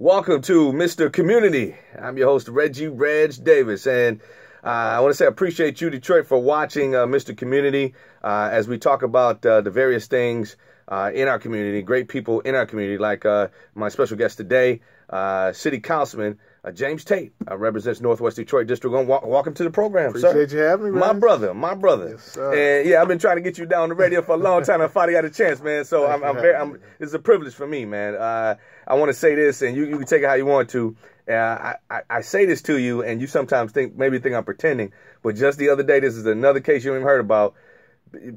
Welcome to Mr. Community. I'm your host, Reggie Reg Davis, and I want to say I appreciate you, Detroit, for watching Mr. Community as we talk about the various things in our community, great people in our community, like my special guest today, City Councilman James Tate, represents Northwest Detroit District 1. Welcome to the program, Appreciate sir. you having me, my brother. Yes, sir. And yeah, I've been trying to get you down on the radio for a long time. I finally got a chance, man. So it's a privilege for me, man. I want to say this, and you can take it how you want to. I say this to you, and you sometimes maybe think I'm pretending, but just the other day, this is another case you haven't heard about.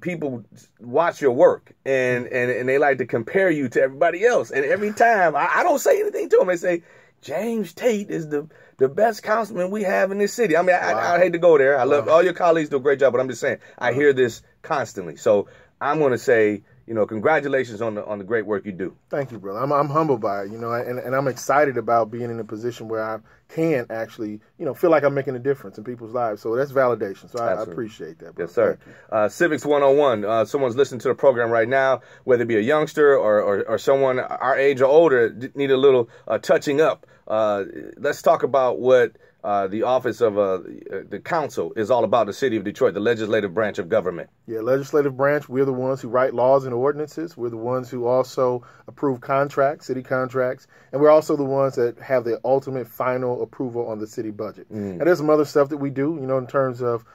People watch your work, and they like to compare you to everybody else. And every time, I don't say anything to them. They say, James Tate is the best councilman we have in this city. I mean, I hate to go there. I love all your colleagues, do a great job, but I'm just saying, I hear this constantly. So I'm going to say, congratulations on the great work you do. Thank you, brother. I'm humbled by it, and I'm excited about being in a position where I can actually, feel like I'm making a difference in people's lives. So that's validation. So I appreciate that, brother. Yes, sir. Civics 101. Someone's listening to the program right now, whether it be a youngster or someone our age or older, need a little touching up. Let's talk about what the office of the council is all about, the city of Detroit, the legislative branch of government. Yeah, legislative branch, we're the ones who write laws and ordinances. We're the ones who also approve contracts, city contracts, and we're also the ones that have the ultimate final approval on the city budget. And there's some other stuff that we do, in terms of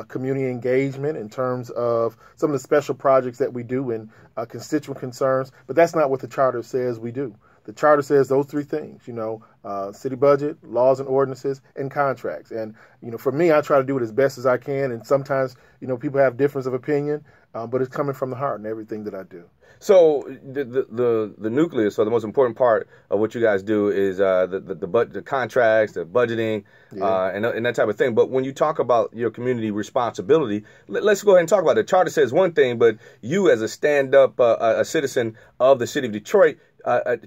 community engagement, in terms of some of the special projects that we do and constituent concerns, but that's not what the charter says we do. The charter says those three things, city budget, laws and ordinances, and contracts. And, for me, I try to do it as best as I can. And sometimes, people have difference of opinion, but it's coming from the heart in everything that I do. So the nucleus, or the most important part of what you guys do is the contracts, the budgeting, and that type of thing. But when you talk about your community responsibility, let's go ahead and talk about it. The charter says one thing, but you as a stand-up a citizen of the city of Detroit,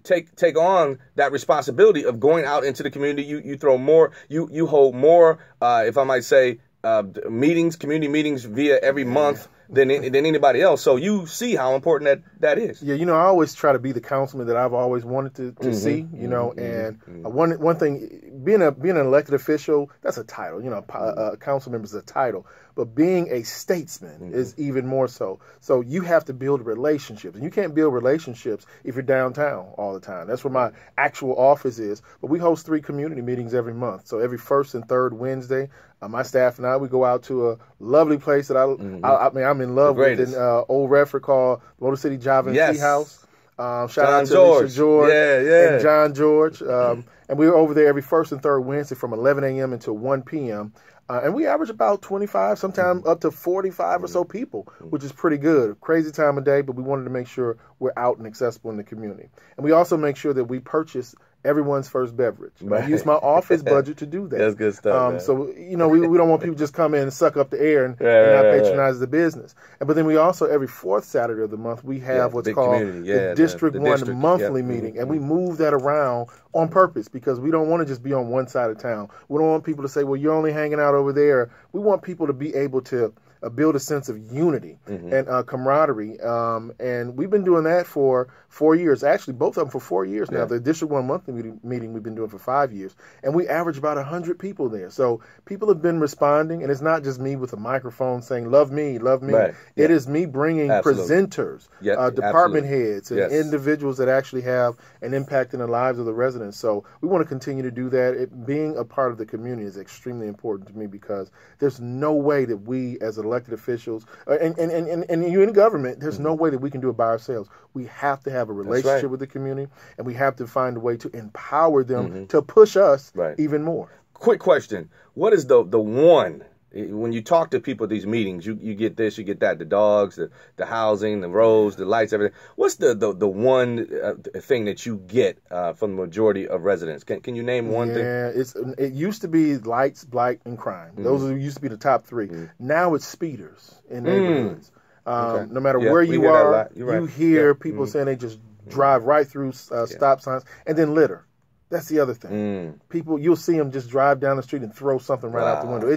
take on that responsibility of going out into the community. You throw more, you hold more, if I might say, community meetings via every month than anybody else. So you see how important that is. Yeah, I always try to be the councilman that I've always wanted to see, and one thing, being an elected official, that's a title, a council member is a title, but being a statesman is even more so. So you have to build relationships, and you can't build relationships if you're downtown all the time. That's where my actual office is, but we host 3 community meetings every month. So every first and third Wednesday, my staff and I, we go out to a lovely place that I'm in love with in Old Redford called Motor City Java and Tea House. Shout out to Alicia George and John George. And we're over there every first and third Wednesday from 11 a.m. until 1 p.m. And we average about 25, sometimes up to 45 or so people, which is pretty good. Crazy time of day, but we wanted to make sure we're out and accessible in the community. And we also make sure that we purchase everyone's first beverage. I use my office budget to do that. That's good stuff. So, we don't want people just come in and suck up the air and not patronize the business. But then we also, every 4th Saturday of the month, we have what's called the District 1 monthly meeting. And we move that around on purpose because we don't want to just be on one side of town. We don't want people to say, well, you're only hanging out over there. We want people to be able to build a sense of unity and camaraderie. And we've been doing that for 4 years. Actually, both of them for 4 years now. The District 1 monthly meeting we've been doing for 5 years. And we average about 100 people there. So people have been responding. And it's not just me with a microphone saying, love me, love me. Right. It is me bringing presenters, department heads, and individuals that actually have an impact in the lives of the residents. So we want to continue to do that. Being a part of the community is extremely important to me because there's no way that we as elected officials and you in government, there's no way that we can do it by ourselves. We have to have a relationship with the community, and we have to find a way to empower them to push us even more. Quick question. What is the one, when you talk to people at these meetings, you get this, you get that, the dogs, the housing, the roads, the lights, everything. What's the one thing that you get from the majority of residents? Can you name one thing? Yeah, it used to be lights, blight, and crime. Those used to be the top 3. Now it's speeders in neighborhoods. No matter where you are, you hear people saying they just drive right through stop signs, and then litter. That's the other thing. People, you'll see them just drive down the street and throw something right out the window.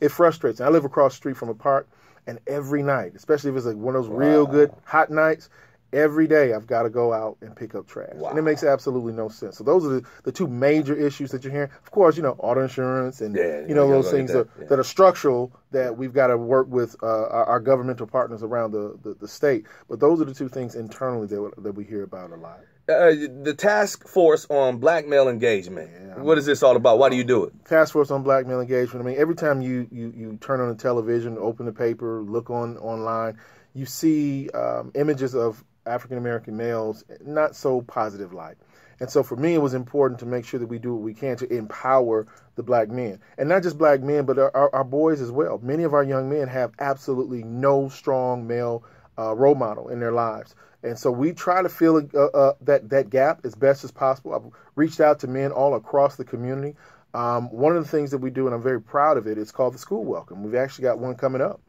It frustrates me. I live across the street from a park, and every night, especially if it's like one of those real good hot nights, Every day I've got to go out and pick up trash. Wow. And it makes absolutely no sense. So those are the two major issues that you're hearing. Of course, auto insurance and, those things that are structural that we've got to work with our governmental partners around the state. But those are the two things internally that we hear about a lot. The task force on black male engagement. Yeah, what is this all about? Why do you do it? Task force on black male engagement. I mean, every time you turn on the television, open the paper, look online, you see images of African-American males, not so positive light. And so for me, it was important to make sure that we do what we can to empower the black men. And not just black men, but our boys as well. Many of our young men have absolutely no strong male role model in their lives. And so we try to fill that gap as best as possible. I've reached out to men all across the community. One of the things that we do, and I'm very proud of it, it's called the School Welcome. We've actually got one coming up,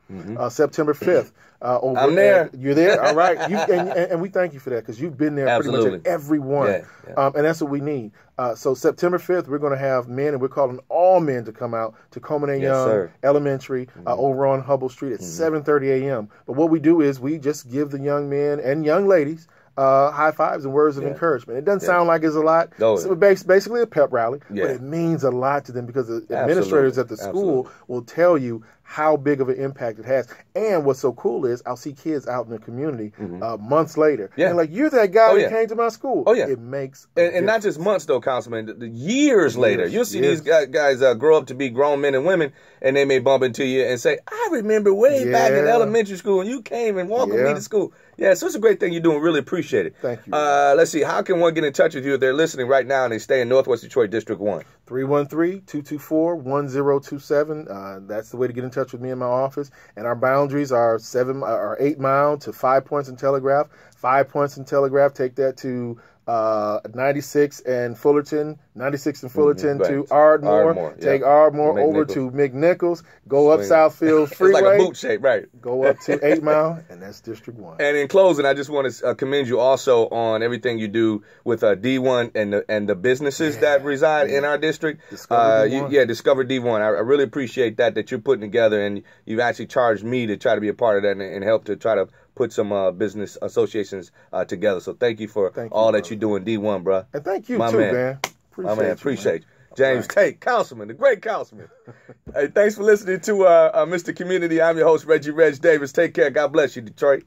September 5th. I'm there. You're there? All right. And we thank you for that because you've been there pretty much at every one. Yeah. And that's what we need. So September 5th, we're going to have men, and we're calling all men to come out to Coleman A. Young Elementary over on Hubble Street at 7:30 a.m. But what we do is we just give the young men and young ladies high fives and words of encouragement. It doesn't sound like it's a lot. So it's basically a pep rally, but it means a lot to them because the administrators at the school will tell you how big of an impact it has. And what's so cool is I'll see kids out in the community months later. And like, you're that guy that came to my school. It makes and not just months, though, Councilman. The years later. You'll see these guys grow up to be grown men and women, and they may bump into you and say, I remember way back in elementary school, and you came and welcomed me to school. Yeah, so it's a great thing you're doing. Really appreciate it. Thank you. Let's see. How can one get in touch with you if they're listening right now and they stay in Northwest Detroit District 1? 313-224-1027. That's the way to get in touch with me in my office. And our boundaries are 8 Mile to 5 Points and Telegraph. 5 Points and Telegraph, take that to 96 and Fullerton, 96 and Fullerton to Ardmore. Take Ardmore over to McNichols. Go up Southfield Freeway. It's like a boot shape, right? Go up to 8 Mile, and that's District 1. And in closing, I just want to commend you also on everything you do with D1 and the businesses that reside in our district. Discover D1. Discover D1. I really appreciate that you're putting together, and you've actually charged me to try to be a part of that and help to try to put some business associations together. So thank you for all that you do in D1, bro. And thank you, man. Appreciate you. James Tate, Councilman, the great Councilman. Hey, thanks for listening to Mr. Community. I'm your host, Reggie Reg Davis. Take care. God bless you, Detroit.